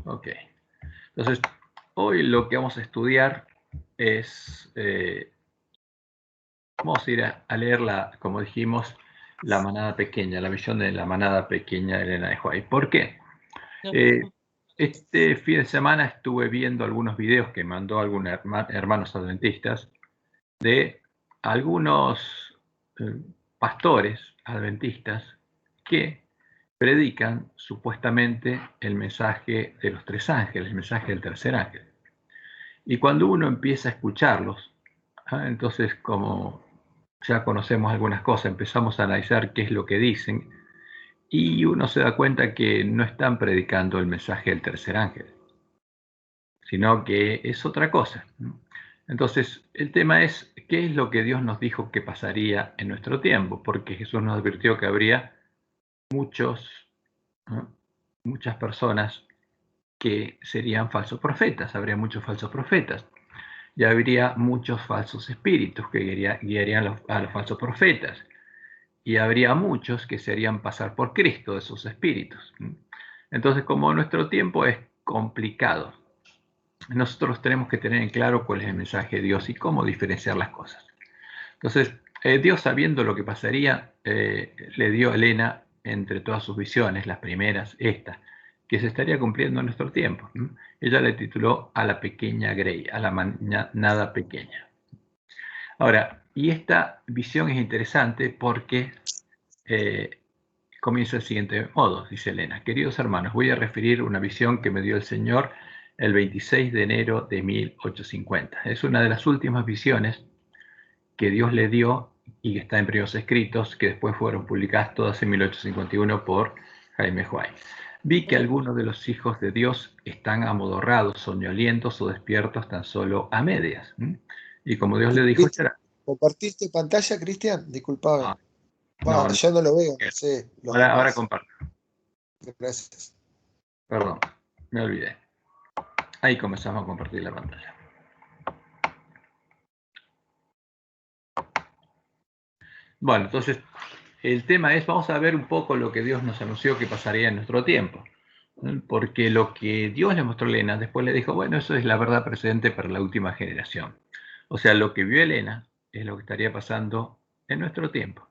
Ok. Entonces, hoy lo que vamos a estudiar es, vamos a ir a leer, como dijimos, la manada pequeña, la visión de la manada pequeña de Elena de White. ¿Por qué? Este fin de semana estuve viendo algunos videos que mandó algunos hermanos adventistas de algunos pastores adventistas que predican supuestamente el mensaje de los tres ángeles, el mensaje del tercer ángel. Y cuando uno empieza a escucharlos, entonces como ya conocemos algunas cosas, empezamos a analizar qué es lo que dicen y uno se da cuenta que no están predicando el mensaje del tercer ángel, sino que es otra cosa. Entonces, el tema es, ¿qué es lo que Dios nos dijo que pasaría en nuestro tiempo? Porque Jesús nos advirtió que habría muchas personas que serían falsos profetas, habría muchos falsos profetas, y habría muchos falsos espíritus que guiarían a los falsos profetas, y habría muchos que se harían pasar por Cristo, de esos espíritus. Entonces, como nuestro tiempo es complicado, nosotros tenemos que tener en claro cuál es el mensaje de Dios y cómo diferenciar las cosas. Entonces, Dios, sabiendo lo que pasaría, le dio a Elena, entre todas sus visiones, las primeras, esta, que se estaría cumpliendo en nuestro tiempo. Ella le tituló A la pequeña Grey, a la manada pequeña. Ahora, y esta visión es interesante porque comienza del siguiente modo, dice Elena. Queridos hermanos, voy a referir una visión que me dio el Señor el 26 de enero de 1850. Es una de las últimas visiones que Dios le dio y que está en primeros escritos, que después fueron publicadas todas en 1851 por Jaime White. Vi que algunos de los hijos de Dios están amodorrados, soñolientos o despiertos tan solo a medias. Y como Dios le dijo, ¿Compartiste pantalla, Cristian? Disculpame. no, Yo no lo veo, no sé los ahora demás. comparto. Gracias. Perdón, me olvidé. Ahí comenzamos a compartir la pantalla. Bueno, entonces el tema es, vamos a ver un poco lo que Dios nos anunció que pasaría en nuestro tiempo. Porque lo que Dios le mostró a Elena, después le dijo, bueno, eso es la verdad presente para la última generación. O sea, lo que vio Elena es lo que estaría pasando en nuestro tiempo.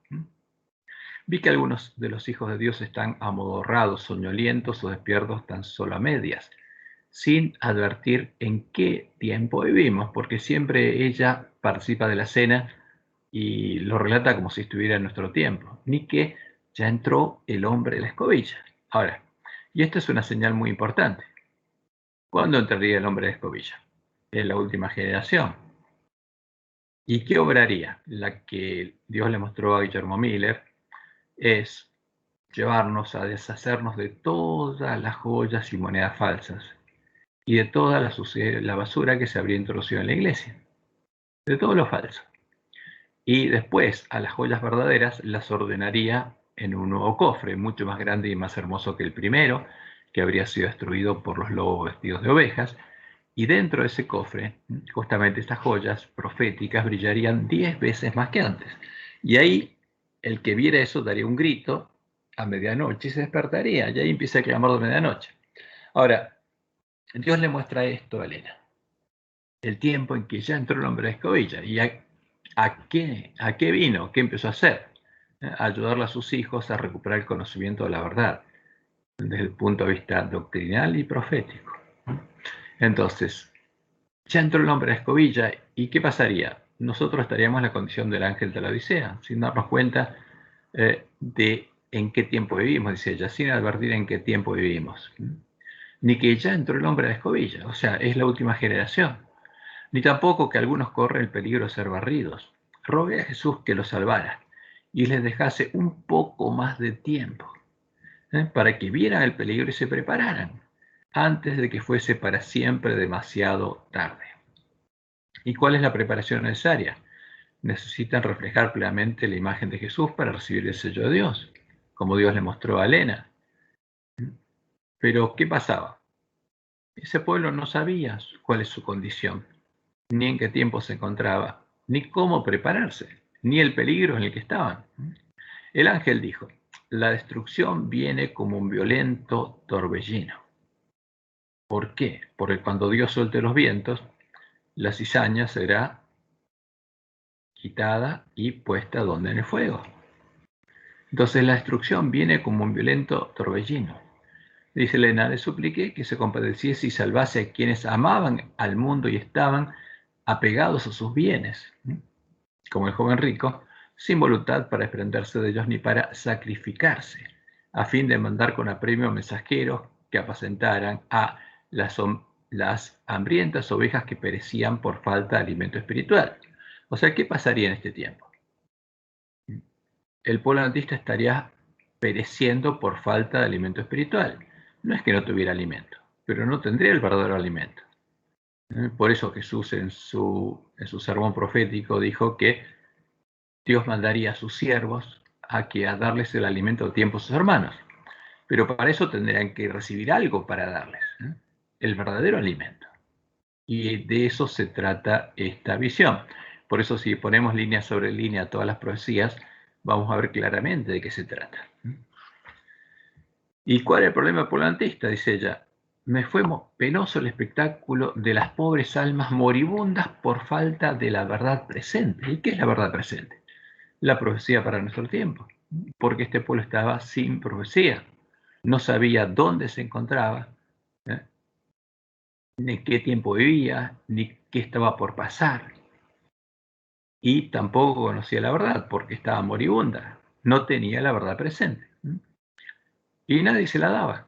Vi que algunos de los hijos de Dios están amodorrados, soñolientos o despiertos tan solo a medias, sin advertir en qué tiempo vivimos, porque siempre ella participa de la cena y lo relata como si estuviera en nuestro tiempo, ni que ya entró el hombre de la escobilla. Ahora, y esta es una señal muy importante. ¿Cuándo entraría el hombre de la escobilla? En la última generación. ¿Y qué obraría? La que Dios le mostró a Guillermo Miller es llevarnos a deshacernos de todas las joyas y monedas falsas y de toda la basura que se habría introducido en la iglesia, de todo lo falso. Y después a las joyas verdaderas las ordenaría en un nuevo cofre, mucho más grande y más hermoso que el primero, que habría sido destruido por los lobos vestidos de ovejas. Y dentro de ese cofre, justamente estas joyas proféticas brillarían 10 veces más que antes. Y ahí el que viera eso daría un grito a medianoche y se despertaría. Y ahí empieza el clamor de medianoche. Ahora, Dios le muestra esto a Elena. El tiempo en que ya entró el hombre de escobilla. ¿Y a qué vino? ¿Qué empezó a hacer? A ayudarle a sus hijos a recuperar el conocimiento de la verdad desde el punto de vista doctrinal y profético. Entonces, ya entró el hombre de escobilla, ¿y qué pasaría? Nosotros estaríamos en la condición del ángel de la Odisea, sin darnos cuenta de en qué tiempo vivimos, dice ella, sin advertir en qué tiempo vivimos. Ni que ya entró el hombre de escobilla, o sea, es la última generación. Ni tampoco que algunos corren el peligro de ser barridos. Rogué a Jesús que los salvara y les dejase un poco más de tiempo, para que vieran el peligro y se prepararan, antes de que fuese para siempre demasiado tarde. ¿Y cuál es la preparación necesaria? Necesitan reflejar plenamente la imagen de Jesús para recibir el sello de Dios, como Dios le mostró a Elena. Pero, ¿qué pasaba? Ese pueblo no sabía cuál es su condición, ni en qué tiempo se encontraba, ni cómo prepararse, ni el peligro en el que estaban. El ángel dijo, la destrucción viene como un violento torbellino. ¿Por qué? Porque cuando Dios suelte los vientos, la cizaña será quitada y puesta donde en el fuego. Entonces la destrucción viene como un violento torbellino. Dice Elena, le supliqué que se compadeciese y salvase a quienes amaban al mundo y estaban apegados a sus bienes, como el joven rico, sin voluntad para desprenderse de ellos ni para sacrificarse, a fin de mandar con apremio mensajeros que apacentaran a las hambrientas ovejas que perecían por falta de alimento espiritual. O sea, ¿qué pasaría en este tiempo? El pueblo adventista estaría pereciendo por falta de alimento espiritual. No es que no tuviera alimento, pero no tendría el verdadero alimento. Por eso Jesús en su sermón profético dijo que Dios mandaría a sus siervos a darles el alimento a tiempo a sus hermanos. Pero para eso tendrían que recibir algo para darles, el verdadero alimento. Y de eso se trata esta visión. Por eso si ponemos línea sobre línea todas las profecías, vamos a ver claramente de qué se trata. ¿Y cuál es el problema polantista? Dice ella. Me fue penoso el espectáculo de las pobres almas moribundas por falta de la verdad presente. ¿Y qué es la verdad presente? La profecía para nuestro tiempo. Porque este pueblo estaba sin profecía. No sabía dónde se encontraba, ni qué tiempo vivía, ni qué estaba por pasar. Y tampoco conocía la verdad porque estaba moribunda. No tenía la verdad presente. Y nadie se la daba.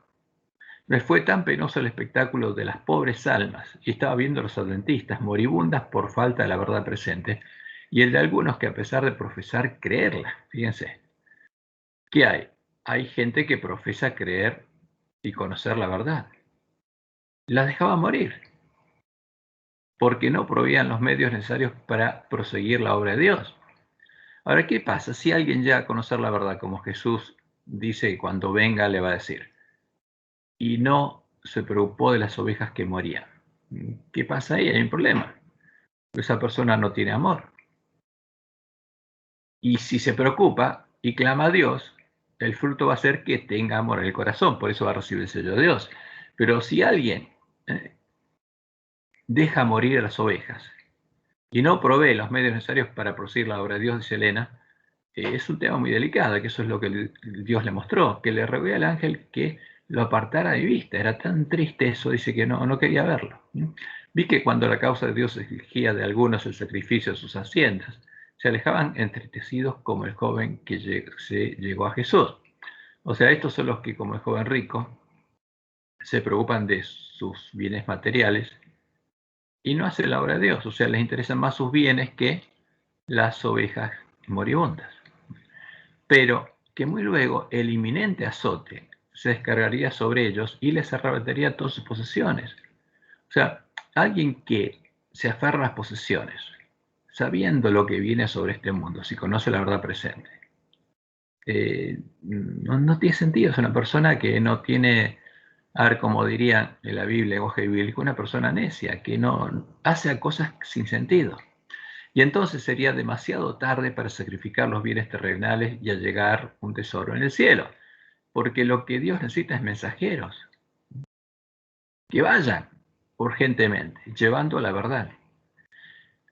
Me fue tan penoso el espectáculo de las pobres almas, y estaba viendo a los adventistas moribundas por falta de la verdad presente, y el de algunos que a pesar de profesar creerla, fíjense, ¿qué hay? Hay gente que profesa creer y conocer la verdad. La dejaba morir, porque no proveían los medios necesarios para proseguir la obra de Dios. Ahora, ¿qué pasa si alguien llega a conocer la verdad, como Jesús dice que cuando venga le va a decir, y no se preocupó de las ovejas que morían? ¿Qué pasa ahí? Hay un problema. Esa persona no tiene amor. Y si se preocupa y clama a Dios, el fruto va a ser que tenga amor en el corazón, por eso va a recibir el sello de Dios. Pero si alguien deja morir a las ovejas y no provee los medios necesarios para producir la obra de Dios, dice Elena, es un tema muy delicado, que eso es lo que Dios le mostró, que le rogó al ángel que lo apartara de vista. Era tan triste eso, dice que no quería verlo. Vi que cuando la causa de Dios exigía de algunos el sacrificio de sus haciendas, se alejaban entristecidos como el joven que llegó a Jesús. O sea, estos son los que, como el joven rico, se preocupan de sus bienes materiales y no hacen la obra de Dios. O sea, les interesan más sus bienes que las ovejas moribundas. Pero que muy luego el inminente azote se descargaría sobre ellos y les arrebataría todas sus posesiones. O sea, alguien que se aferra a las posesiones, sabiendo lo que viene sobre este mundo, si conoce la verdad presente, no tiene sentido. Es una persona que no tiene, a ver, como diría en la Biblia, lenguaje bíblico, una persona necia, que no hace cosas sin sentido. Y entonces sería demasiado tarde para sacrificar los bienes terrenales y allegar un tesoro en el cielo, porque lo que Dios necesita es mensajeros, que vayan urgentemente, llevando la verdad.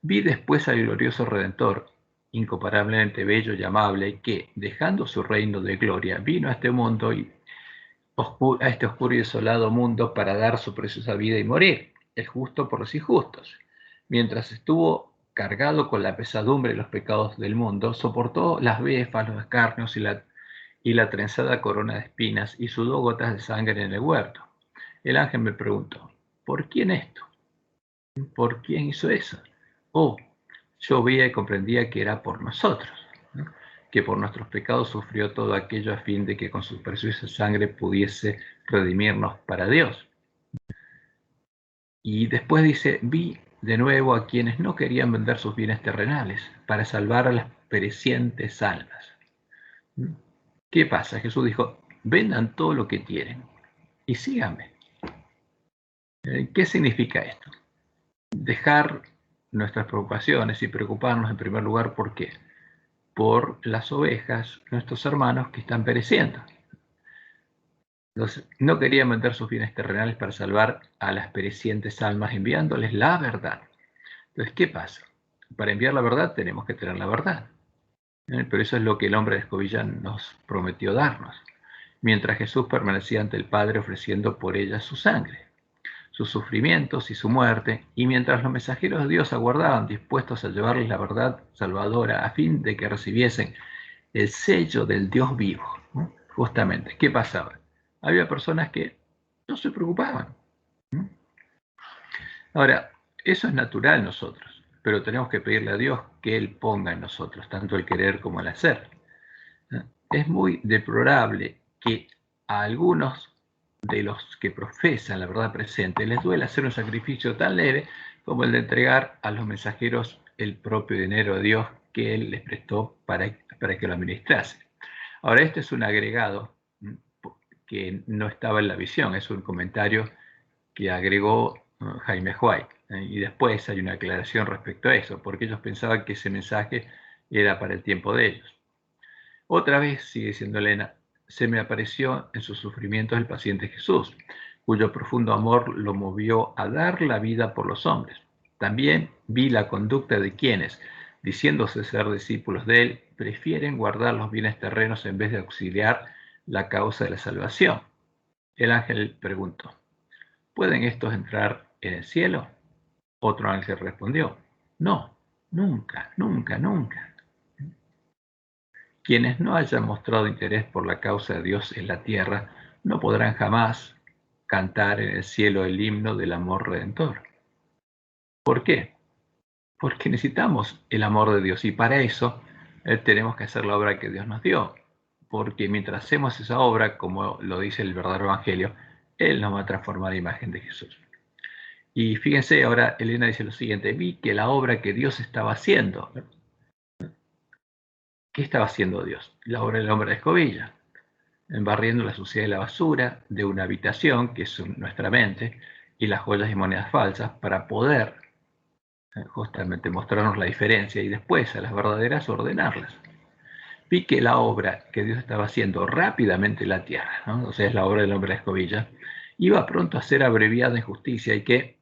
Vi después al glorioso Redentor, incomparablemente bello y amable, que, dejando su reino de gloria, vino a este mundo a este oscuro y desolado mundo para dar su preciosa vida y morir, el justo por los injustos. Mientras estuvo cargado con la pesadumbre de los pecados del mundo, soportó las befas, los escarnios y la trenzada corona de espinas y sudó gotas de sangre en el huerto. El ángel me preguntó, ¿por quién esto? ¿Por quién hizo eso? Oh, yo veía y comprendía que era por nosotros, ¿no? Que por nuestros pecados sufrió todo aquello a fin de que con su preciosa sangre pudiese redimirnos para Dios. Y después dice, vi de nuevo a quienes no querían vender sus bienes terrenales para salvar a las perecientes almas. ¿Qué pasa? Jesús dijo, vendan todo lo que tienen y síganme. ¿Qué significa esto? Dejar nuestras preocupaciones y preocuparnos en primer lugar, ¿por qué? Por las ovejas, nuestros hermanos que están pereciendo. Entonces, no querían vender sus bienes terrenales para salvar a las perecientes almas, enviándoles la verdad. Entonces, ¿qué pasa? Para enviar la verdad tenemos que tener la verdad. Pero eso es lo que el hombre de escobilla nos prometió darnos, mientras Jesús permanecía ante el Padre ofreciendo por ella su sangre, sus sufrimientos y su muerte, y mientras los mensajeros de Dios aguardaban dispuestos a llevarles la verdad salvadora a fin de que recibiesen el sello del Dios vivo. ¿No? Justamente, ¿qué pasaba? Había personas que no se preocupaban. ¿No? Ahora, eso es natural en nosotros, pero tenemos que pedirle a Dios que Él ponga en nosotros tanto el querer como el hacer. Es muy deplorable que a algunos de los que profesan la verdad presente les duele hacer un sacrificio tan leve como el de entregar a los mensajeros el propio dinero de Dios que Él les prestó para que lo administrase. Ahora, este es un agregado que no estaba en la visión, es un comentario que agregó Jaime White. Y después hay una aclaración respecto a eso, porque ellos pensaban que ese mensaje era para el tiempo de ellos. Otra vez, sigue diciendo Elena, se me apareció en sus sufrimientos el paciente Jesús, cuyo profundo amor lo movió a dar la vida por los hombres. También vi la conducta de quienes, diciéndose ser discípulos de él, prefieren guardar los bienes terrenos en vez de auxiliar la causa de la salvación. El ángel preguntó, ¿pueden estos entrar en el cielo? Otro ángel respondió, no, nunca, nunca, nunca. Quienes no hayan mostrado interés por la causa de Dios en la tierra no podrán jamás cantar en el cielo el himno del amor redentor. ¿Por qué? Porque necesitamos el amor de Dios y para eso tenemos que hacer la obra que Dios nos dio. Porque mientras hacemos esa obra, como lo dice el verdadero evangelio, Él nos va a transformar a imagen de Jesús. Y fíjense, ahora Elena dice lo siguiente, vi que la obra que Dios estaba haciendo, ¿qué estaba haciendo Dios? La obra del hombre de escobilla, barriendo la suciedad y la basura de una habitación, que es nuestra mente, y las joyas y monedas falsas, para poder justamente mostrarnos la diferencia y después a las verdaderas ordenarlas. Vi que la obra que Dios estaba haciendo rápidamente en la tierra, ¿no? O sea, es la obra del hombre de escobilla, iba pronto a ser abreviada en justicia y que,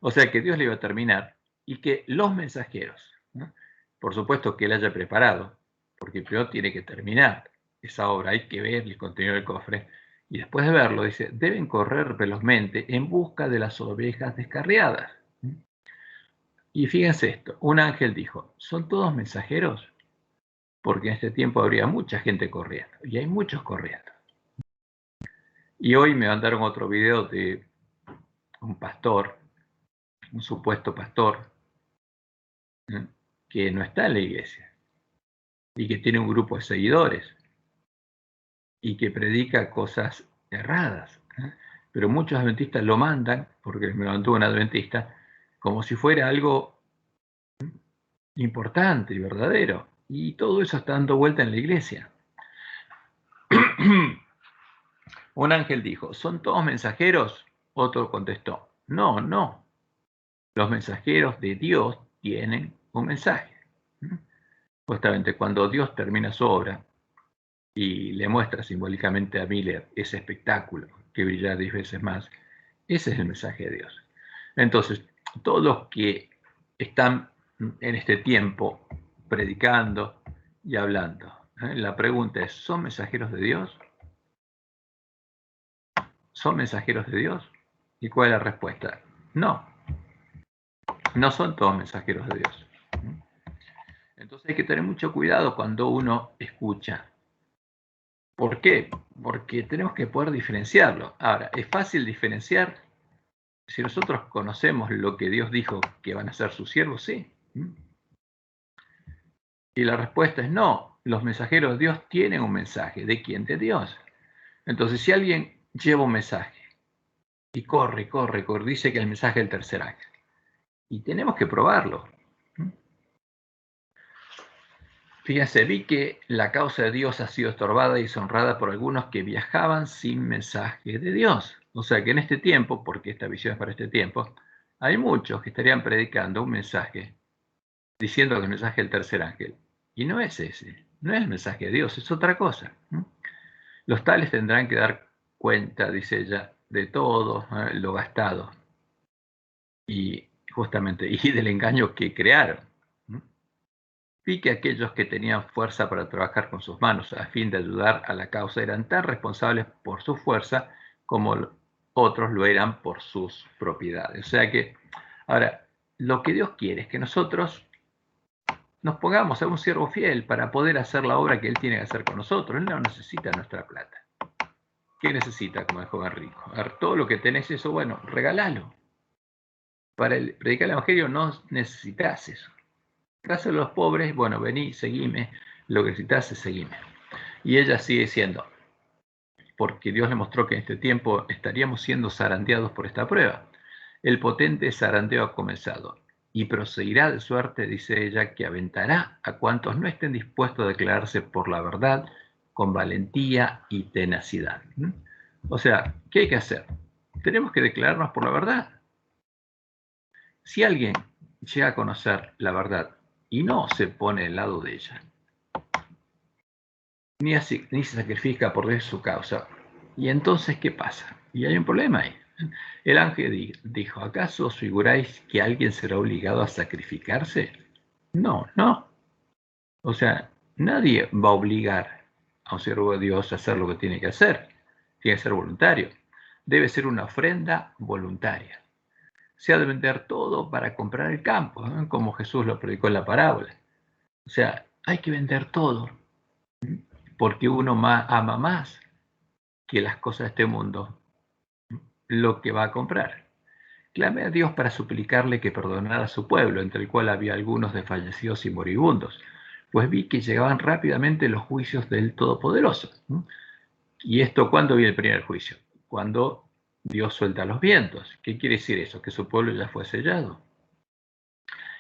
o sea, que Dios le iba a terminar y que los mensajeros, ¿no? Por supuesto que él haya preparado, porque primero tiene que terminar esa obra, hay que ver el contenido del cofre, y después de verlo, dice, deben correr velozmente en busca de las ovejas descarriadas. Y fíjense esto, un ángel dijo, ¿son todos mensajeros? Porque en este tiempo habría mucha gente corriendo, y hay muchos corriendo. Y hoy me mandaron otro video de un pastor, un supuesto pastor, que no está en la iglesia, y que tiene un grupo de seguidores, y que predica cosas erradas. Pero muchos adventistas lo mandan, porque me lo mandó un adventista, como si fuera algo importante y verdadero. Y todo eso está dando vuelta en la iglesia. Un ángel dijo, ¿son todos mensajeros? Otro contestó, no, no. Los mensajeros de Dios tienen un mensaje. Justamente cuando Dios termina su obra y le muestra simbólicamente a Miller ese espectáculo que brilla 10 veces más, ese es el mensaje de Dios. Entonces, todos los que están en este tiempo predicando y hablando, la pregunta es, ¿son mensajeros de Dios? ¿Son mensajeros de Dios? ¿Y cuál es la respuesta? No, no son todos mensajeros de Dios. Entonces hay que tener mucho cuidado cuando uno escucha. ¿Por qué? Porque tenemos que poder diferenciarlo. Ahora, ¿es fácil diferenciar? Si nosotros conocemos lo que Dios dijo que van a ser sus siervos, sí. Y la respuesta es no. Los mensajeros de Dios tienen un mensaje. ¿De quién? De Dios. Entonces, si alguien lleva un mensaje y corre, dice que el mensaje del tercer ángel. Y tenemos que probarlo. Fíjense, vi que la causa de Dios ha sido estorbada y deshonrada por algunos que viajaban sin mensaje de Dios. O sea que en este tiempo, porque esta visión es para este tiempo, hay muchos que estarían predicando un mensaje, diciendo que el mensaje del tercer ángel. Y no es ese, no es el mensaje de Dios, es otra cosa. Los tales tendrán que dar cuenta, dice ella, de todo lo gastado y justamente y del engaño que crearon. Vi que aquellos que tenían fuerza para trabajar con sus manos a fin de ayudar a la causa eran tan responsables por su fuerza como otros lo eran por sus propiedades. O sea que, ahora, lo que Dios quiere es que nosotros nos pongamos a un siervo fiel para poder hacer la obra que Él tiene que hacer con nosotros. Él no necesita nuestra plata. ¿Qué necesita, como el joven rico? A ver, todo lo que tenés eso, bueno, regálalo. Para predicar el Evangelio no necesitas eso. Dáselo a los pobres, bueno, vení, seguime, lo que necesitas, seguime. Y ella sigue diciendo, porque Dios le mostró que en este tiempo estaríamos siendo zarandeados por esta prueba. El potente zarandeo ha comenzado y proseguirá de suerte, dice ella, que aventará a cuantos no estén dispuestos a declararse por la verdad con valentía y tenacidad. O sea, ¿qué hay que hacer? Tenemos que declararnos por la verdad. Si alguien llega a conocer la verdad y no se pone al lado de ella, ni se sacrifica por su causa, ¿y entonces qué pasa? Y hay un problema ahí. El ángel dijo, ¿acaso os figuráis que alguien será obligado a sacrificarse? No, no. O sea, nadie va a obligar a un siervo de Dios a hacer lo que tiene que hacer. Tiene que ser voluntario. Debe ser una ofrenda voluntaria. Se ha de vender todo para comprar el campo, ¿no? Como Jesús lo predicó en la parábola. O sea, hay que vender todo, porque uno ama más que las cosas de este mundo lo que va a comprar. Clamé a Dios para suplicarle que perdonara a su pueblo, entre el cual había algunos desfallecidos y moribundos, pues vi que llegaban rápidamente los juicios del Todopoderoso. ¿Y esto cuándo viene el primer juicio? Cuando Dios suelta los vientos. ¿Qué quiere decir eso? Que su pueblo ya fue sellado.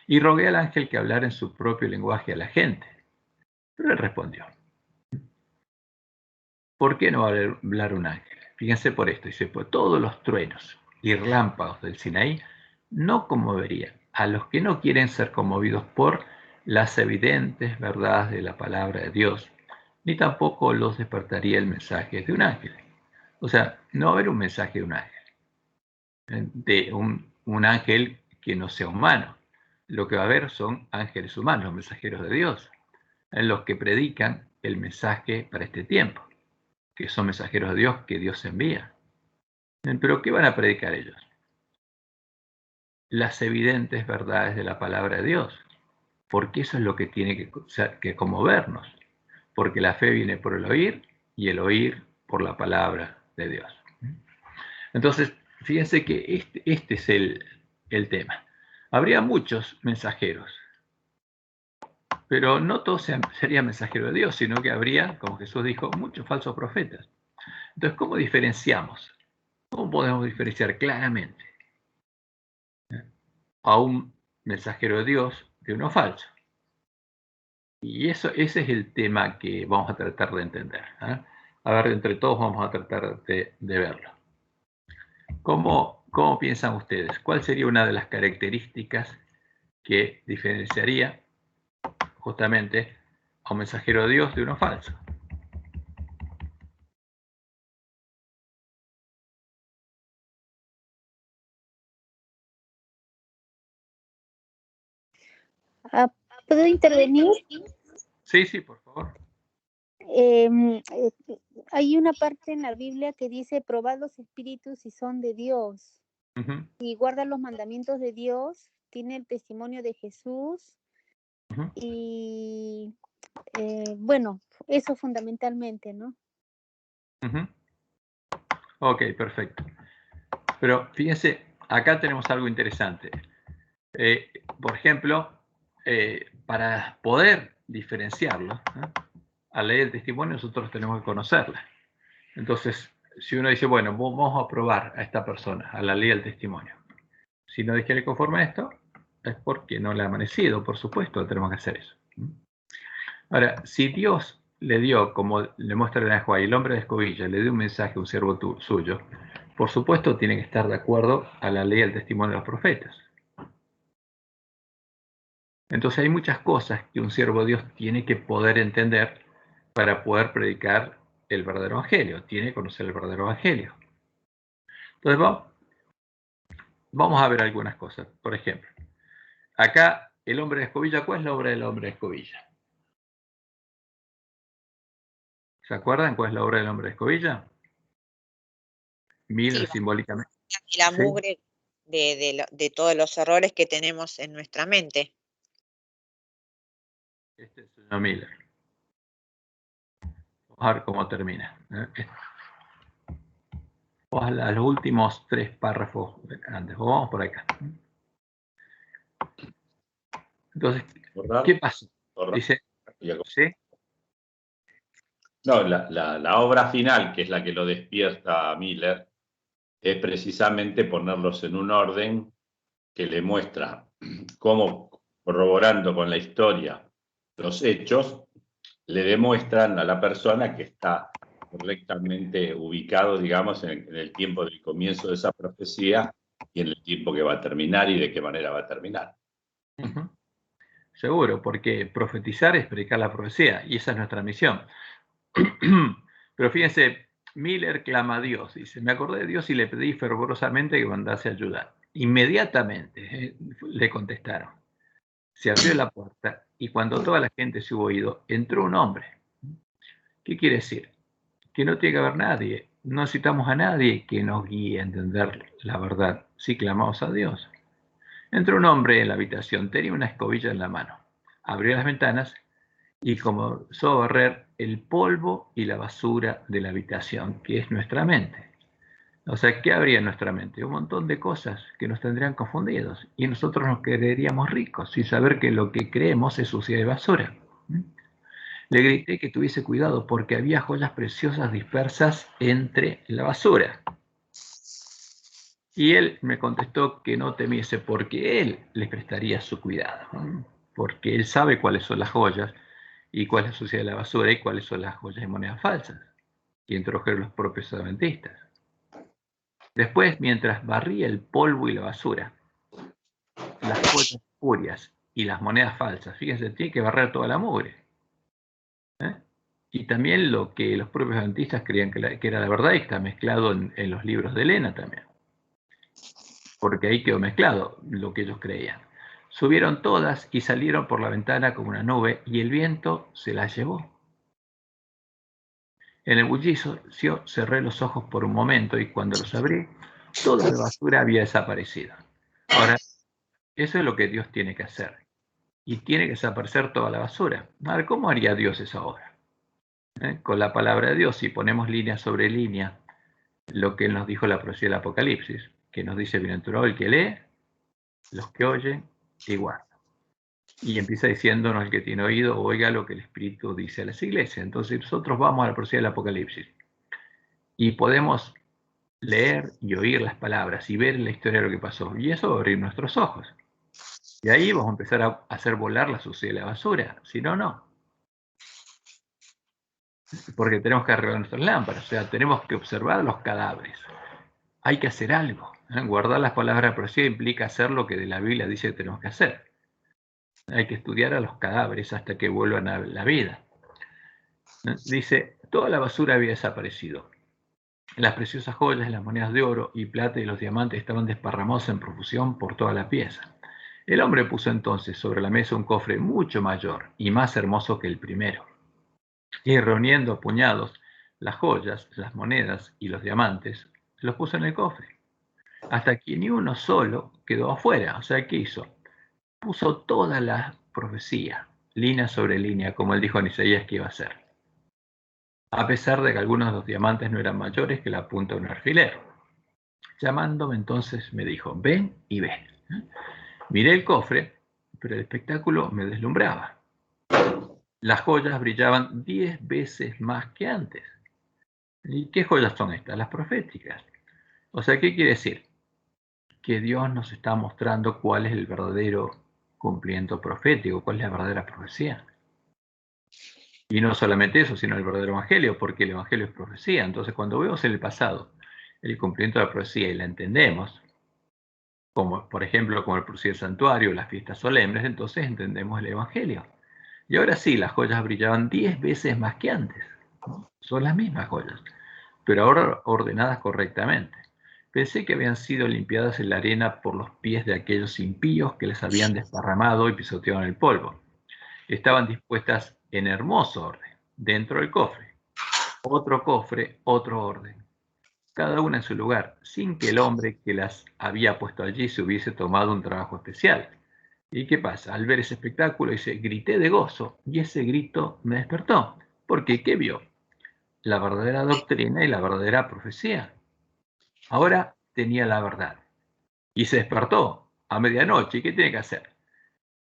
Y rogué al ángel que hablara en su propio lenguaje a la gente. Pero él respondió, ¿por qué no va a hablar un ángel? Fíjense por esto, dice, pues todos los truenos y relámpagos del Sinaí no conmoverían a los que no quieren ser conmovidos por las evidentes verdades de la palabra de Dios, ni tampoco los despertaría el mensaje de un ángel. O sea, no va a haber un mensaje de un ángel, de un ángel que no sea humano. Lo que va a haber son ángeles humanos, los mensajeros de Dios, en los que predican el mensaje para este tiempo, que son mensajeros de Dios que Dios envía. Pero ¿qué van a predicar ellos? Las evidentes verdades de la palabra de Dios, porque eso es lo que tiene que conmovernos, porque la fe viene por el oír y el oír por la palabra de Dios. Entonces, fíjense que este es el tema. Habría muchos mensajeros, pero no todos serían mensajeros de Dios, sino que habría, como Jesús dijo, muchos falsos profetas. Entonces, ¿cómo diferenciamos? ¿Cómo podemos diferenciar claramente a un mensajero de Dios de uno falso? Y ese es el tema que vamos a tratar de entender. A ver, entre todos vamos a tratar de verlo. ¿Cómo piensan ustedes? ¿Cuál sería una de las características que diferenciaría justamente a un mensajero de Dios de uno falso? ¿Puedo intervenir? Sí, sí, por favor. Hay una parte en la Biblia que dice, probad los espíritus si son de Dios. Uh-huh. Y guarda los mandamientos de Dios, tiene el testimonio de Jesús. Uh-huh. Y bueno, eso fundamentalmente, ¿no? Uh-huh. Ok, perfecto. Pero fíjense, acá tenemos algo interesante. Por ejemplo, para poder diferenciarlo, a la ley del testimonio nosotros tenemos que conocerla. Entonces, si uno dice, bueno, vamos a probar a esta persona, a la ley del testimonio. Si no digiere conforme a esto, es porque no le ha amanecido, por supuesto, tenemos que hacer eso. Ahora, si Dios le dio, como le muestra en Juan, el hombre de escobilla, le dio un mensaje a un siervo suyo, por supuesto tiene que estar de acuerdo a la ley del testimonio de los profetas. Entonces hay muchas cosas que un siervo de Dios tiene que poder entender para poder predicar el verdadero evangelio, tiene que conocer el verdadero evangelio. Entonces vamos a ver algunas cosas. Por ejemplo, acá el hombre de escobilla, ¿cuál es la obra del hombre de escobilla? ¿Se acuerdan cuál es la obra del hombre de escobilla? Miller Sí, simbólicamente. la ¿Sí? mugre de todos los errores que tenemos en nuestra mente. Este es el señor Miller. Vamos a ver cómo termina. Vamos a los últimos 3 párrafos antes. Vamos por acá. Entonces, ¿qué pasa? Dice, ¿sí? No, la obra final, que es la que lo despierta a Miller, es precisamente ponerlos en un orden que le muestra cómo, corroborando con la historia los hechos, le demuestran a la persona que está correctamente ubicado, digamos, en el tiempo del comienzo de esa profecía y en el tiempo que va a terminar y de qué manera va a terminar. Uh-huh. Seguro, porque profetizar es predicar la profecía y esa es nuestra misión. Pero fíjense, Miller clama a Dios, dice, me acordé de Dios y le pedí fervorosamente que mandase a ayudar. Inmediatamente le contestaron. Se abrió la puerta y cuando toda la gente se hubo ido, entró un hombre. ¿Qué quiere decir? Que no tiene que haber nadie. No necesitamos a nadie que nos guíe a entender la verdad si clamamos a Dios. Entró un hombre en la habitación, tenía una escobilla en la mano. Abrió las ventanas y comenzó a barrer el polvo y la basura de la habitación, que es nuestra mente. O sea, ¿qué habría en nuestra mente? Un montón de cosas que nos tendrían confundidos y nosotros nos creeríamos ricos sin saber que lo que creemos es suciedad y basura. Le grité que tuviese cuidado porque había joyas preciosas dispersas entre la basura. Y él me contestó que no temiese porque él les prestaría su cuidado, porque él sabe cuáles son las joyas y cuál es la suciedad de la basura y cuáles son las joyas y monedas falsas que introdujeron los propios adventistas. Después, mientras barría el polvo y la basura, las joyas espurias y las monedas falsas, fíjense, tiene que barrer toda la mugre. Y también lo que los propios adventistas creían que era la verdad y está mezclado en los libros de Elena también. Porque ahí quedó mezclado lo que ellos creían. Subieron todas y salieron por la ventana como una nube y el viento se las llevó. En el bullicio cerré los ojos por un momento y cuando los abrí, toda la basura había desaparecido. Ahora, eso es lo que Dios tiene que hacer. Y tiene que desaparecer toda la basura. A ver, ¿cómo haría Dios esa obra? Con la palabra de Dios, si ponemos línea sobre línea lo que Él nos dijo en la profecía del Apocalipsis, que nos dice, bienaventurado el que lee, los que oyen y guardan. Y empieza diciéndonos, el que tiene oído, oiga lo que el Espíritu dice a las iglesias. Entonces nosotros vamos a la profecía del Apocalipsis y podemos leer y oír las palabras y ver la historia de lo que pasó. Y eso va a abrir nuestros ojos. Y ahí vamos a empezar a hacer volar la suciedad de la basura. Si no, no. Porque tenemos que arreglar nuestras lámparas. O sea, tenemos que observar los cadáveres. Hay que hacer algo. Guardar las palabras de profecía implica hacer lo que de la Biblia dice que tenemos que hacer. Hay que estudiar a los cadáveres hasta que vuelvan a la vida. Dice, toda la basura había desaparecido. Las preciosas joyas, las monedas de oro y plata y los diamantes estaban desparramados en profusión por toda la pieza. El hombre puso entonces sobre la mesa un cofre mucho mayor y más hermoso que el primero. Y reuniendo a puñados las joyas, las monedas y los diamantes, los puso en el cofre. Hasta que ni uno solo quedó afuera. O sea, ¿qué hizo? Puso toda la profecía, línea sobre línea, como él dijo en Isaías que iba a hacer. A pesar de que algunos de los diamantes no eran mayores que la punta de un alfiler. Llamándome entonces me dijo, ven y ven. Miré el cofre, pero el espectáculo me deslumbraba. Las joyas brillaban 10 veces más que antes. ¿Y qué joyas son estas? Las proféticas. O sea, ¿qué quiere decir? Que Dios nos está mostrando cuál es el verdadero cumplimiento profético, cuál es la verdadera profecía. Y no solamente eso, sino el verdadero evangelio, porque el evangelio es profecía. Entonces, cuando vemos en el pasado el cumplimiento de la profecía y la entendemos, como por ejemplo como el profecía del santuario, las fiestas solemnes, entonces entendemos el evangelio. Y ahora sí, las joyas brillaban 10 veces más que antes. Son las mismas joyas, pero ahora ordenadas correctamente. Pensé que habían sido limpiadas en la arena por los pies de aquellos impíos que les habían desparramado y pisoteado en el polvo. Estaban dispuestas en hermoso orden, dentro del cofre. Otro cofre, otro orden. Cada una en su lugar, sin que el hombre que las había puesto allí se hubiese tomado un trabajo especial. ¿Y qué pasa? Al ver ese espectáculo, grité de gozo, y ese grito me despertó. Porque, ¿qué vio? La verdadera doctrina y la verdadera profecía. Ahora tenía la verdad. Y se despertó a medianoche. ¿Y qué tiene que hacer?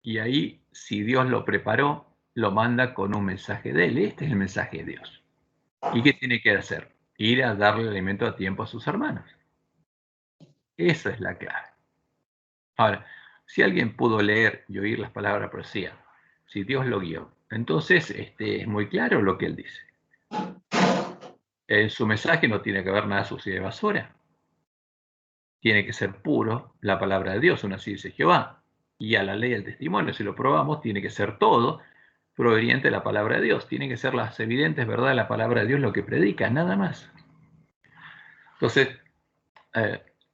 Y ahí, si Dios lo preparó, lo manda con un mensaje de él. Este es el mensaje de Dios. ¿Y qué tiene que hacer? Ir a darle alimento a tiempo a sus hermanos. Esa es la clave. Ahora, si alguien pudo leer y oír las palabras de profecía, si Dios lo guió, entonces es muy claro lo que él dice. En su mensaje no tiene que ver nada sucio de basura. Tiene que ser puro la palabra de Dios, una así dice Jehová. Y a la ley del testimonio, si lo probamos, tiene que ser todo proveniente de la palabra de Dios. Tiene que ser las evidentes verdades de la palabra de Dios lo que predica, nada más. Entonces,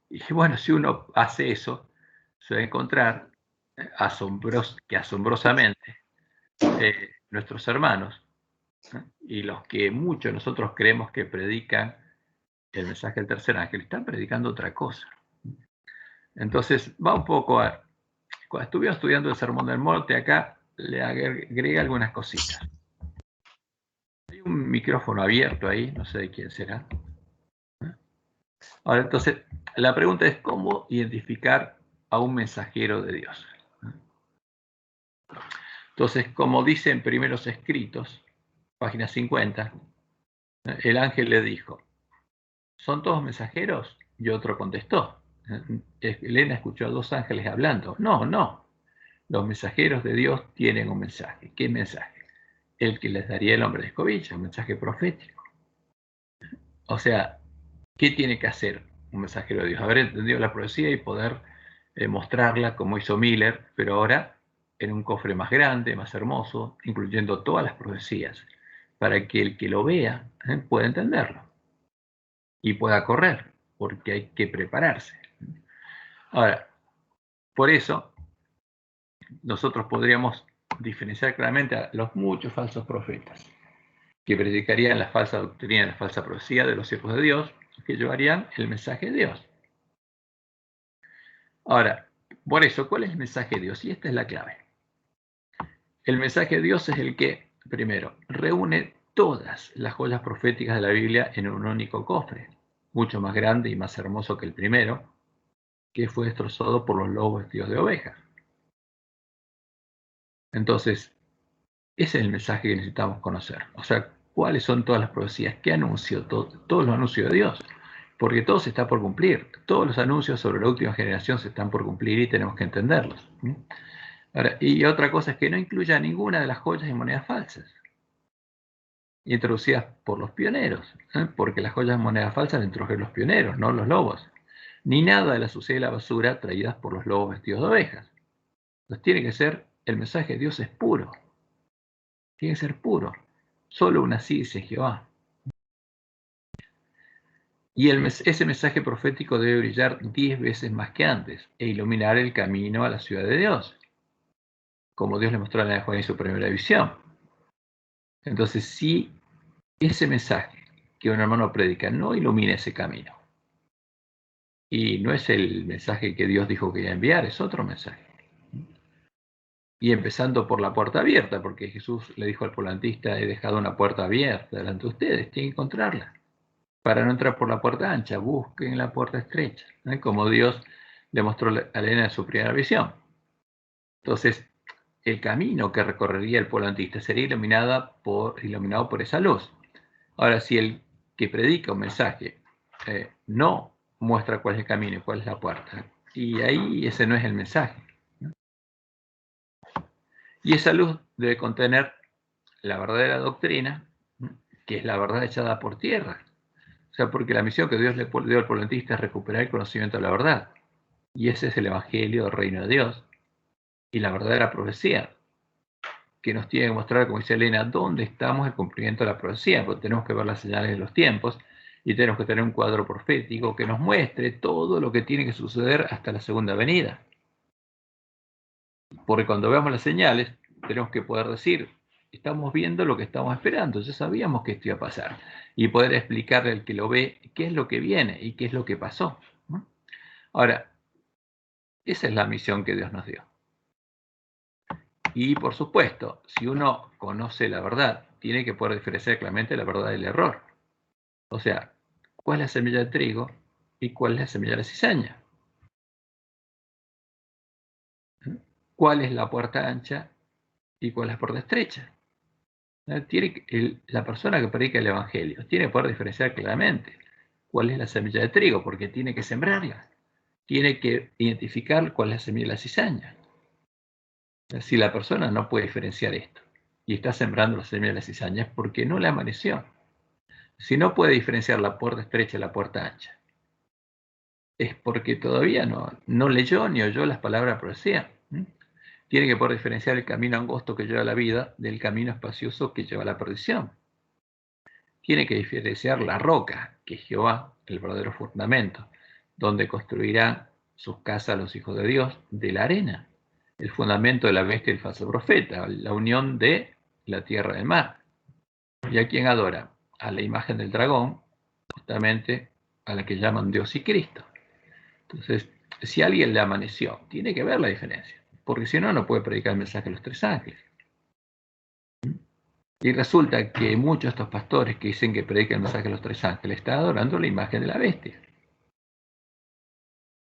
dije, bueno, si uno hace eso, se va a encontrar que asombrosamente nuestros hermanos y los que muchos de nosotros creemos que predican el mensaje del tercer ángel, están predicando otra cosa. Entonces, va un poco a... Cuando estuve estudiando el Sermón del Monte, acá le agregué algunas cositas. Hay un micrófono abierto ahí, no sé de quién será. Ahora, entonces, la pregunta es cómo identificar a un mensajero de Dios. Entonces, como dice en Primeros Escritos, página 50, el ángel le dijo, ¿son todos mensajeros? Y otro contestó. Elena escuchó a dos ángeles hablando. No, no. Los mensajeros de Dios tienen un mensaje. ¿Qué mensaje? El que les daría el hombre de escobilla, un mensaje profético. O sea, ¿qué tiene que hacer un mensajero de Dios? Haber entendido la profecía y poder mostrarla como hizo Miller, pero ahora en un cofre más grande, más hermoso, incluyendo todas las profecías, para que el que lo vea pueda entenderlo y pueda correr, porque hay que prepararse. Ahora, por eso, nosotros podríamos diferenciar claramente a los muchos falsos profetas que predicarían la falsa doctrina, la falsa profecía de los hijos de Dios, que llevarían el mensaje de Dios. Ahora, por eso, ¿cuál es el mensaje de Dios? Y esta es la clave. El mensaje de Dios es el que, primero, reúne todas las joyas proféticas de la Biblia en un único cofre, mucho más grande y más hermoso que el primero, que fue destrozado por los lobos vestidos de ovejas. Entonces, ese es el mensaje que necesitamos conocer. O sea, ¿cuáles son todas las profecías? ¿Qué anuncio? Todos los anuncios de Dios. Porque todo se está por cumplir. Todos los anuncios sobre la última generación se están por cumplir y tenemos que entenderlos. Ahora, y otra cosa es que no incluya ninguna de las joyas y monedas falsas introducidas por los pioneros, porque las joyas y monedas falsas las introdujeron los pioneros, no los lobos. Ni nada de la suciedad y la basura traídas por los lobos vestidos de ovejas. Entonces tiene que ser, el mensaje de Dios es puro. Tiene que ser puro. Solo una así dice Jehová. Y ese mensaje profético debe brillar 10 veces más que antes e iluminar el camino a la ciudad de Dios, como Dios le mostró a la Juan en su primera visión. Entonces, si ese mensaje que un hermano predica no ilumina ese camino, y no es el mensaje que Dios dijo que iba a enviar, es otro mensaje. Y empezando por la puerta abierta, porque Jesús le dijo al volantista, he dejado una puerta abierta delante de ustedes, tienen que encontrarla. Para no entrar por la puerta ancha, busquen la puerta estrecha, como Dios le mostró a Elena en su primera visión. Entonces, el camino que recorrería el volantista sería iluminado por esa luz. Ahora, si el que predica un mensaje no muestra cuál es el camino y cuál es la puerta, y ahí ese no es el mensaje. Y esa luz debe contener la verdadera doctrina, que es la verdad echada por tierra. O sea, porque la misión que Dios le dio al volantista es recuperar el conocimiento de la verdad. Y ese es el evangelio del reino de Dios y la verdadera profecía, que nos tiene que mostrar, como dice Elena, dónde estamos en el cumplimiento de la profecía, porque tenemos que ver las señales de los tiempos y tenemos que tener un cuadro profético que nos muestre todo lo que tiene que suceder hasta la segunda venida. Porque cuando veamos las señales, tenemos que poder decir, estamos viendo lo que estamos esperando, ya sabíamos que esto iba a pasar, y poder explicarle al que lo ve qué es lo que viene y qué es lo que pasó. Ahora, esa es la misión que Dios nos dio. Y por supuesto, si uno conoce la verdad, tiene que poder diferenciar claramente la verdad del error. O sea, ¿cuál es la semilla de trigo y cuál es la semilla de la cizaña? ¿Cuál es la puerta ancha y cuál es la puerta estrecha? La persona que predica el Evangelio tiene que poder diferenciar claramente cuál es la semilla de trigo, porque tiene que sembrarla. Tiene que identificar cuál es la semilla de la cizaña. Si la persona no puede diferenciar esto y está sembrando la semilla de la cizaña es porque no le amaneció. Si no puede diferenciar la puerta estrecha de la puerta ancha, es porque todavía no leyó ni oyó las palabras de profecía. Tiene que poder diferenciar el camino angosto que lleva a la vida del camino espacioso que lleva a la perdición. Tiene que diferenciar la roca, que es Jehová, el verdadero fundamento, donde construirán sus casas los hijos de Dios, de la arena, el fundamento de la bestia y el falso profeta, la unión de la tierra y el mar. ¿Y a quién adora? A la imagen del dragón, justamente a la que llaman Dios y Cristo. Entonces, si alguien le amaneció, tiene que ver la diferencia, porque si no, no puede predicar el mensaje de los tres ángeles. Y resulta que muchos de estos pastores que dicen que predican el mensaje de los tres ángeles están adorando la imagen de la bestia.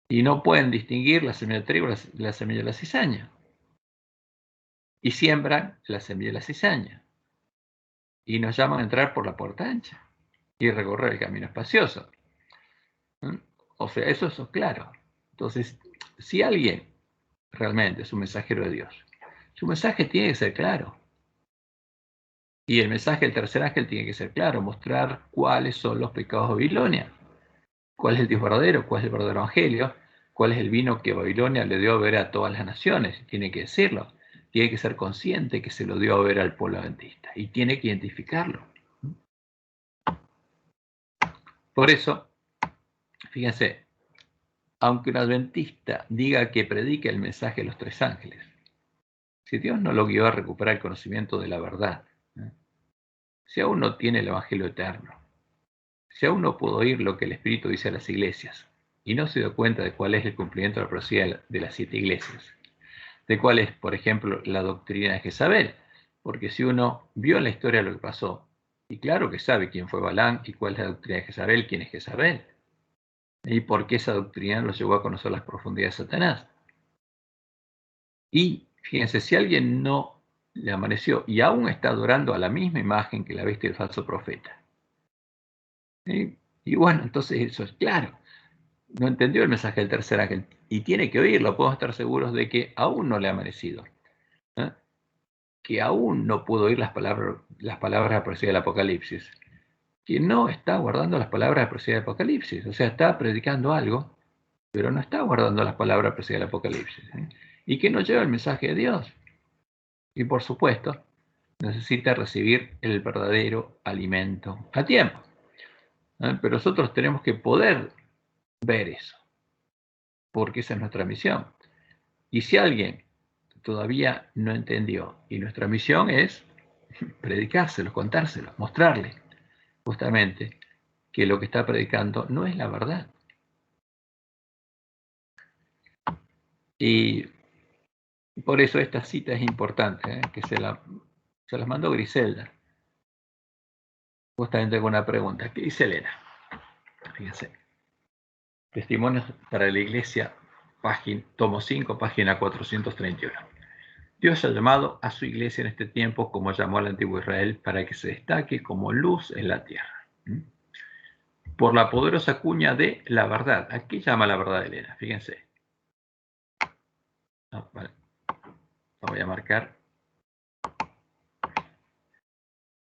Y no pueden distinguir la semilla de trigo de la semilla de la cizaña. Y siembran la semilla de la cizaña. Y nos llaman a entrar por la puerta ancha y recorrer el camino espacioso. O sea, eso es claro. Entonces, si alguien realmente es un mensajero de Dios, su mensaje tiene que ser claro. Y el mensaje del tercer ángel tiene que ser claro, mostrar cuáles son los pecados de Babilonia, cuál es el Dios verdadero, cuál es el verdadero evangelio, cuál es el vino que Babilonia le dio a beber a todas las naciones. Tiene que decirlo. Tiene que ser consciente que se lo dio a beber al pueblo adventista y tiene que identificarlo. Por eso, fíjense, aunque un adventista diga que predica el mensaje de los tres ángeles, si Dios no lo guió a recuperar el conocimiento de la verdad, si aún no tiene el evangelio eterno, si aún no pudo oír lo que el Espíritu dice a las iglesias y no se dio cuenta de cuál es el cumplimiento de la profecía de las 7 iglesias, de cuál es, por ejemplo, la doctrina de Jezabel, porque si uno vio en la historia lo que pasó, y claro que sabe quién fue Balaam y cuál es la doctrina de Jezabel, quién es Jezabel, y por qué esa doctrina los llevó a conocer las profundidades de Satanás. Y fíjense, si alguien no le amaneció y aún está adorando a la misma imagen que la bestia del falso profeta, y bueno, entonces eso es claro. No entendió el mensaje del tercer ángel y tiene que oírlo. Podemos estar seguros de que aún no le ha amanecido, que aún no pudo oír las palabras de la profecía del Apocalipsis, que no está guardando las palabras de la profecía del Apocalipsis. O sea, está predicando algo, pero no está guardando las palabras de la profecía del Apocalipsis. Y que no lleva el mensaje de Dios. Y por supuesto, necesita recibir el verdadero alimento a tiempo. Pero nosotros tenemos que poder ver eso, porque esa es nuestra misión. Y si alguien todavía no entendió, y nuestra misión es predicárselo, contárselo, mostrarle justamente que lo que está predicando no es la verdad. Y por eso esta cita es importante, que se las mandó Griselda, justamente con una pregunta. ¿Qué dice Elena? Fíjense. Testimonios para la Iglesia, tomo 5, página 431. Dios ha llamado a su iglesia en este tiempo como llamó al antiguo Israel para que se destaque como luz en la tierra. Por la poderosa cuña de la verdad. ¿A qué llama la verdad, Elena? Fíjense. Vale. Lo voy a marcar.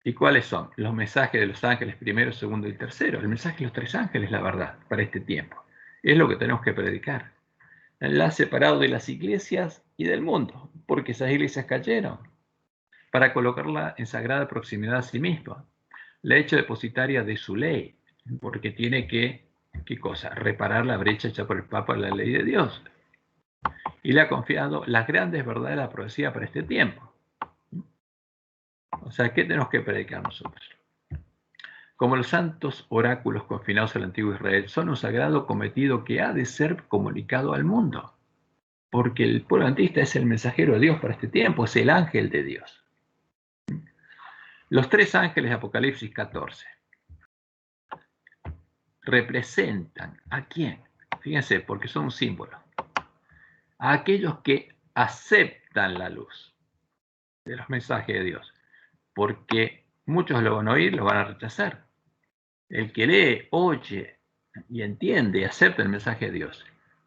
¿Y cuáles son? Los mensajes de los ángeles primero, segundo y tercero. El mensaje de los tres ángeles es la verdad para este tiempo. Es lo que tenemos que predicar. La ha separado de las iglesias y del mundo, porque esas iglesias cayeron. para colocarla en sagrada proximidad a sí misma. La ha hecho depositaria de su ley, porque tiene que, ¿qué cosa? Reparar la brecha hecha por el Papa en la ley de Dios. Y le ha confiado las grandes verdades de la profecía para este tiempo. O sea, ¿qué tenemos que predicar nosotros? Como los santos oráculos confinados al antiguo Israel, son un sagrado cometido que ha de ser comunicado al mundo. Porque el pueblo adventista es el mensajero de Dios para este tiempo, es el ángel de Dios. Los tres ángeles de Apocalipsis 14 representan ¿a quién? Fíjense, porque son un símbolo. A aquellos que aceptan la luz de los mensajes de Dios. Porque muchos lo van a oír, lo van a rechazar. El que lee, oye y entiende, acepta el mensaje de Dios.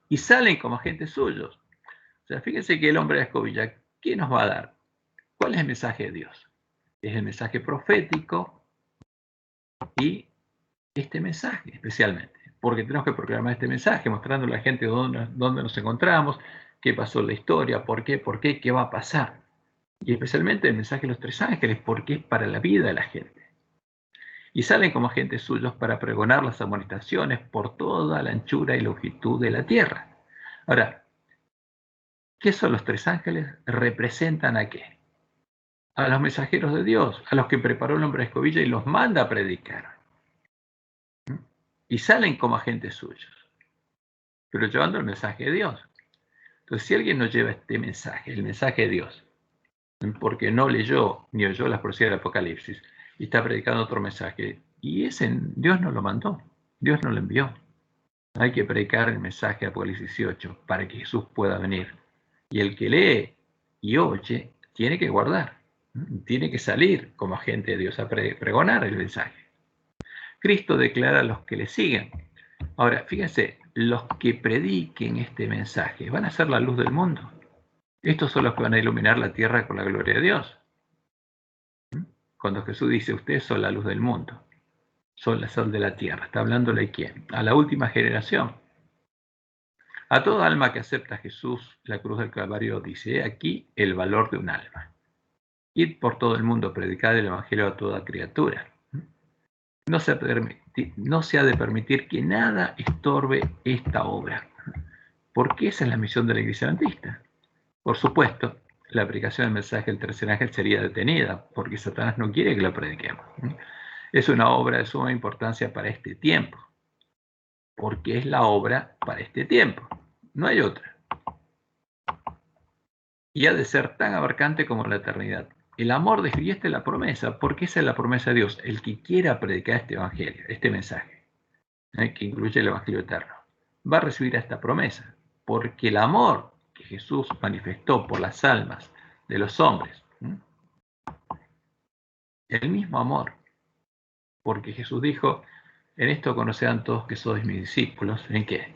Y salen como agentes suyos. O sea, fíjense que el hombre de la escobilla, ¿qué nos va a dar? ¿Cuál es el mensaje de Dios? Es el mensaje profético y este mensaje especialmente, porque tenemos que proclamar este mensaje, mostrando a la gente dónde nos encontramos, qué pasó en la historia, por qué, qué va a pasar. Y especialmente el mensaje de los tres ángeles, porque es para la vida de la gente. Y salen como agentes suyos para pregonar las amonestaciones por toda la anchura y longitud de la tierra. Ahora, ¿qué son los tres ángeles? ¿Representan a qué? A los mensajeros de Dios, a los que preparó el hombre de escobilla y los manda a predicar. Y salen como agentes suyos, pero llevando el mensaje de Dios. Entonces, si alguien no lleva este mensaje, el mensaje de Dios, porque no leyó ni oyó las profecías del Apocalipsis, y está predicando otro mensaje, y ese Dios no lo mandó, Dios no lo envió. Hay que predicar el mensaje de Apocalipsis 18 para que Jesús pueda venir. Y el que lee y oye, tiene que guardar, tiene que salir como agente de Dios a pregonar el mensaje. Cristo declara a los que le siguen. Ahora, fíjense, los que prediquen este mensaje van a ser la luz del mundo. Estos son los que van a iluminar la tierra con la gloria de Dios. Cuando Jesús dice, ustedes son la luz del mundo, son la sal de la tierra, ¿está hablándole a quién? A la última generación. A toda alma que acepta a Jesús, la cruz del Calvario dice, aquí el valor de un alma. Id por todo el mundo, predicad el evangelio a toda criatura. No se ha de permitir que nada estorbe esta obra, porque esa es la misión de la Iglesia Adventista. Por supuesto, la aplicación del mensaje del tercer ángel sería detenida, porque Satanás no quiere que lo prediquemos. Es una obra de suma importancia para este tiempo, porque es la obra para este tiempo, no hay otra. Y ha de ser tan abarcante como la eternidad. El amor de Jesús, y esta es la promesa, porque esa es la promesa de Dios, el que quiera predicar este evangelio, este mensaje, que incluye el evangelio eterno, va a recibir esta promesa, porque el amor que Jesús manifestó por las almas de los hombres, el mismo amor, porque Jesús dijo, en esto conocerán todos que sois mis discípulos, ¿en qué?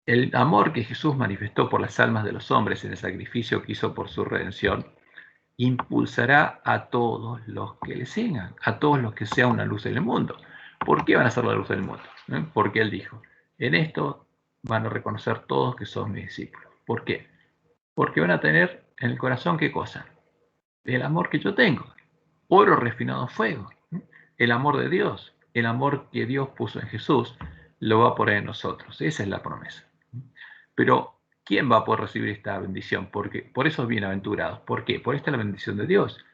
El amor que Jesús manifestó por las almas de los hombres en el sacrificio que hizo por su redención, impulsará a todos los que le sigan, a todos los que sean una luz en el mundo. ¿Por qué van a ser la luz del mundo? Porque Él dijo, en esto van a reconocer todos que son mis discípulos. ¿Por qué? Porque van a tener en el corazón, ¿qué cosa? El amor que yo tengo, oro refinado en fuego, el amor de Dios, el amor que Dios puso en Jesús, lo va a poner en nosotros. Esa es la promesa. Pero, ¿quién va a poder recibir esta bendición? Porque, por esos bienaventurados. ¿Por qué? Por esta es la bendición de Dios.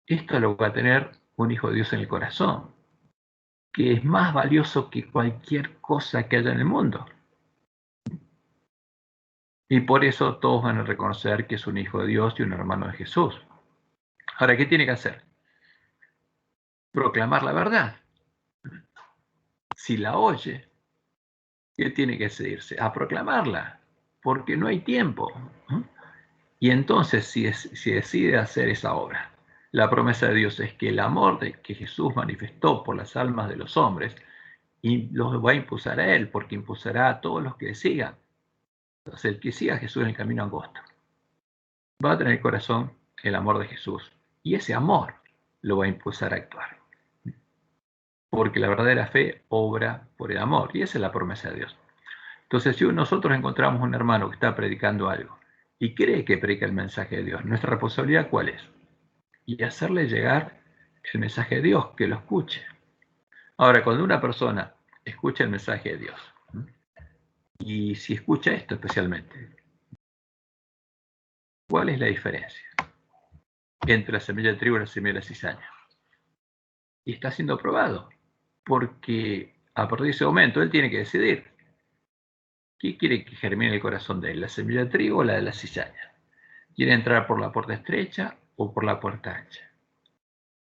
Esto lo va a tener un hijo de Dios en el corazón, que es más valioso que cualquier cosa que haya en el mundo. Y por eso todos van a reconocer que es un hijo de Dios y un hermano de Jesús. Ahora, ¿qué tiene que hacer? Proclamar la verdad. Si la oye, ¿qué tiene que seguirse? A proclamarla, porque no hay tiempo. Y entonces, si decide hacer esa obra, la promesa de Dios es que el amor que Jesús manifestó por las almas de los hombres, y los va a impulsar a Él, porque impulsará a todos los que le sigan. Entonces, el que siga a Jesús en el camino angosto va a tener en el corazón el amor de Jesús, y ese amor lo va a impulsar a actuar. Porque la verdadera fe obra por el amor, y esa es la promesa de Dios. Entonces, si nosotros encontramos un hermano que está predicando algo, y cree que predica el mensaje de Dios. Nuestra responsabilidad, ¿cuál es? Y hacerle llegar el mensaje de Dios, que lo escuche. Ahora, cuando una persona escucha el mensaje de Dios, y si escucha esto especialmente, ¿cuál es la diferencia entre la semilla de trigo y la semilla de la cizaña? Y está siendo probado, porque a partir de ese momento él tiene que decidir qué quiere que germine el corazón de él, la semilla de trigo o la de la cizaña. ¿Quiere entrar por la puerta estrecha o por la puerta ancha?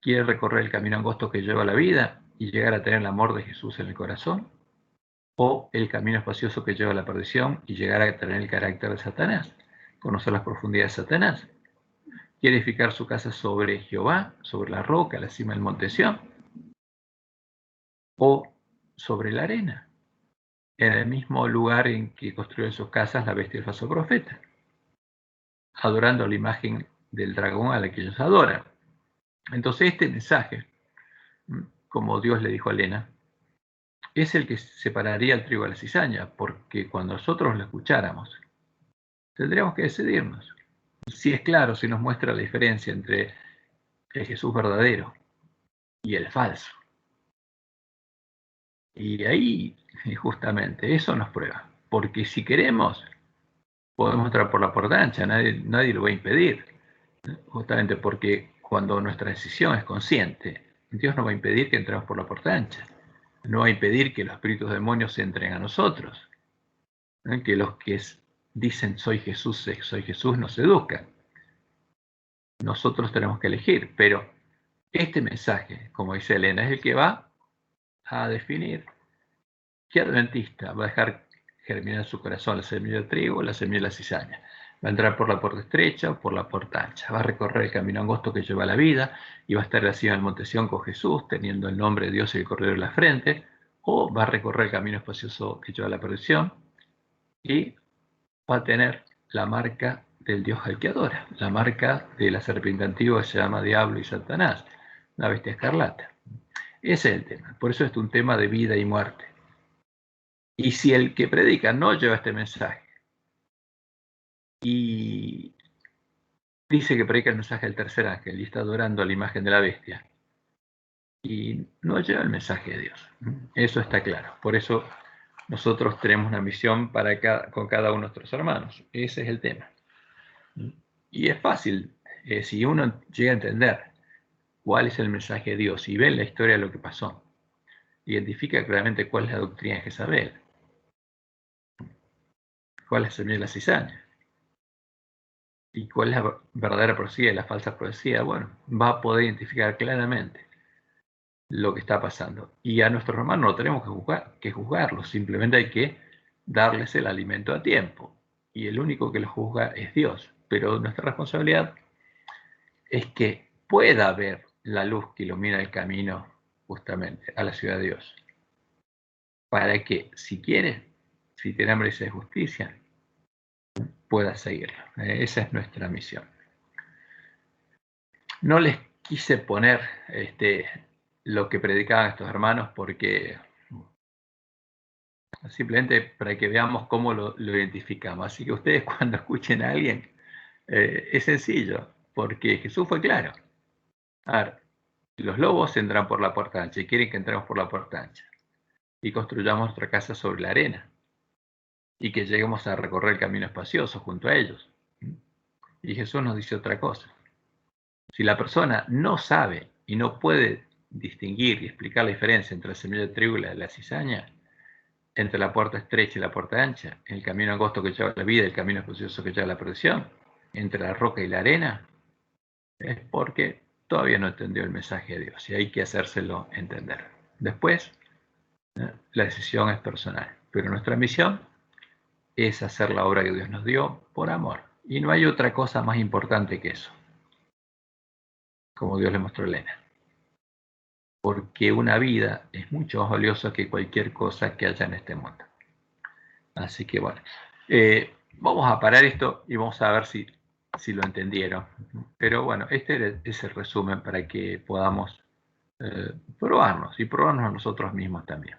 ¿Quiere recorrer el camino angosto que lleva a la vida y llegar a tener el amor de Jesús en el corazón? ¿O el camino espacioso que lleva a la perdición y llegar a tener el carácter de Satanás? ¿Conocer las profundidades de Satanás? ¿Quiere edificar su casa sobre Jehová, sobre la roca, la cima del monte Sión? ¿O sobre la arena, en el mismo lugar en que construyen sus casas la bestia y el falso profeta, adorando la imagen del dragón a la que ellos adoran? Entonces este mensaje, como Dios le dijo a Elena, es el que separaría el trigo de la cizaña, porque cuando nosotros lo escucháramos, tendríamos que decidirnos. Si es claro, si nos muestra la diferencia entre el Jesús verdadero y el falso. Y ahí, justamente, eso nos prueba. Porque si queremos, podemos entrar por la puerta ancha, nadie lo va a impedir. Justamente porque cuando nuestra decisión es consciente, Dios no va a impedir que entremos por la puerta ancha. No va a impedir que los espíritus demonios entren a nosotros. Que los que dicen soy Jesús nos seduzcan. Nosotros tenemos que elegir, pero este mensaje, como dice Elena, es el que va a definir qué adventista va a dejar germinar en su corazón la semilla de trigo o la semilla de la cizaña. Va a entrar por la puerta estrecha o por la puerta ancha. Va a recorrer el camino angosto que lleva a la vida y va a estar en la cima del monte Sión con Jesús, teniendo el nombre de Dios y el corredor en la frente, o va a recorrer el camino espacioso que lleva a la perdición y va a tener la marca del Dios al que adora, la marca de la serpiente antigua que se llama Diablo y Satanás, la bestia escarlata. Ese es el tema. Por eso es un tema de vida y muerte. Y si el que predica no lleva este mensaje y dice que predica el mensaje del tercer ángel y está adorando a la imagen de la bestia y no lleva el mensaje de Dios, eso está claro. Por eso nosotros tenemos una misión con cada uno de nuestros hermanos. Ese es el tema. Y es fácil, si uno llega a entender cuál es el mensaje de Dios y ve en la historia lo que pasó, identifica claramente cuál es la doctrina de Jezabel, cuál es la semilla de la cizaña y cuál es la verdadera profecía y la falsa profecía. Bueno, va a poder identificar claramente lo que está pasando. Y a nuestros hermanos no tenemos que juzgarlos, simplemente hay que darles el alimento a tiempo. Y el único que los juzga es Dios. Pero nuestra responsabilidad es que pueda haber la luz que ilumina el camino justamente a la ciudad de Dios. Para que, si quiere, si tiene hambre de justicia, pueda seguirlo. Esa es nuestra misión. No les quise poner lo que predicaban estos hermanos porque simplemente para que veamos cómo lo identificamos. Así que ustedes cuando escuchen a alguien, es sencillo, porque Jesús fue claro. A ver, los lobos entran por la puerta ancha y quieren que entremos por la puerta ancha y construyamos nuestra casa sobre la arena y que lleguemos a recorrer el camino espacioso junto a ellos. Y Jesús nos dice otra cosa. Si la persona no sabe y no puede distinguir y explicar la diferencia entre la semilla de trigo y la cizaña, entre la puerta estrecha y la puerta ancha, el camino angosto que lleva a la vida y el camino espacioso que lleva a la perdición, entre la roca y la arena, es porque todavía no entendió el mensaje de Dios y hay que hacérselo entender. Después, la decisión es personal, pero nuestra misión es hacer la obra que Dios nos dio por amor. Y no hay otra cosa más importante que eso, como Dios le mostró a Elena. Porque una vida es mucho más valiosa que cualquier cosa que haya en este mundo. Así que bueno, vamos a parar esto y vamos a ver si lo entendieron. Pero bueno, este es el resumen para que podamos probarnos y probarnos a nosotros mismos también.